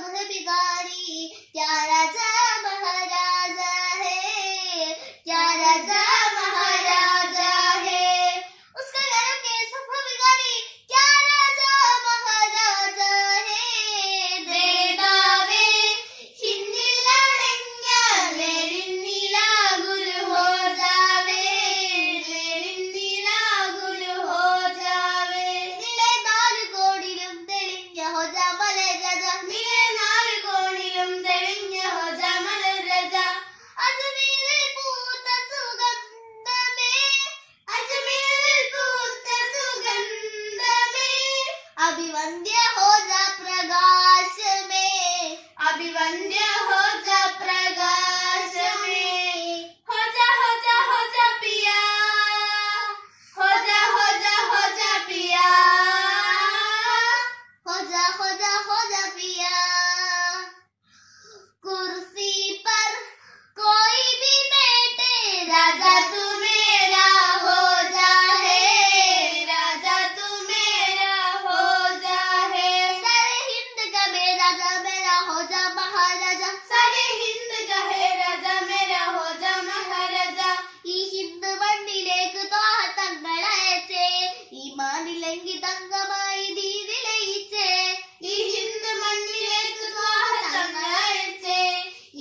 है बिगाड़ी, क्या राजा महाराजा है, क्या राजा महाराजा है। उसका गरम के सफा बिगाड़ी, क्या राजा महाराजा है। बेदावे हिंदिलाड़ेंगे लेरिंदिला गुल हो जावे, लेरिंदिला गुल हो जावे। निले नाल कोडिलुम तेलिंज हो जा मले राजा, निले नाल कोडिलुम तेलिंज हो जा मले राजा। अजमेर पूत सुगंध में, अजमेर पूत सुगंध में, अभिवंद्य हो जा प्रकाश में, अभिवंद्य हो जा प्रकाश में। हो जा पिया, हो जा पिया, हो जा पिया। कुर्सी पर कोई भी बैठे, राजा तू मेरा हो जा है, राजा तू मेरा हो जा है। सारे हिंद का राजा मेरा हो जा महाराजा, सारे हिंद का है राजा मेरा हो जा महाराजा। ഈ ഹിന്ദ് മണ്ണിലേക്ക് തങ്ങളയച്ചേ, ഈ മാനിലെങ്കി തങ്കമായി ദീതി ലയിച്ചേ, ഈ ഹിന്ദ് മണ്ണിലേക്ക് തങ്ങളയച്ചേ,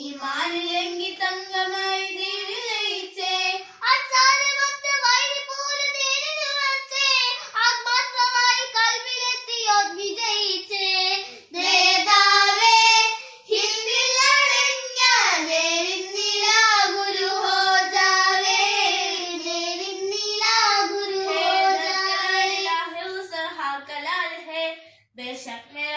ഈ മാനിലെങ്കി തങ്കമായി ദീതി ലയിച്ചേ. അച്ചാരമൊത്ത വൈരി പോലെ തേനിനു വച്ചേ, ആത്മാർത്ഥമായി കൽവിലെത്തിയോ വിജയിച്ചേ. നേതാവേ ഹിന്ദിലടഞ്ഞ നേരിന്നില ഗുരു ഹോ जावे, नेरिन्नीला गुरु हो जावे। है, बेशक मेरा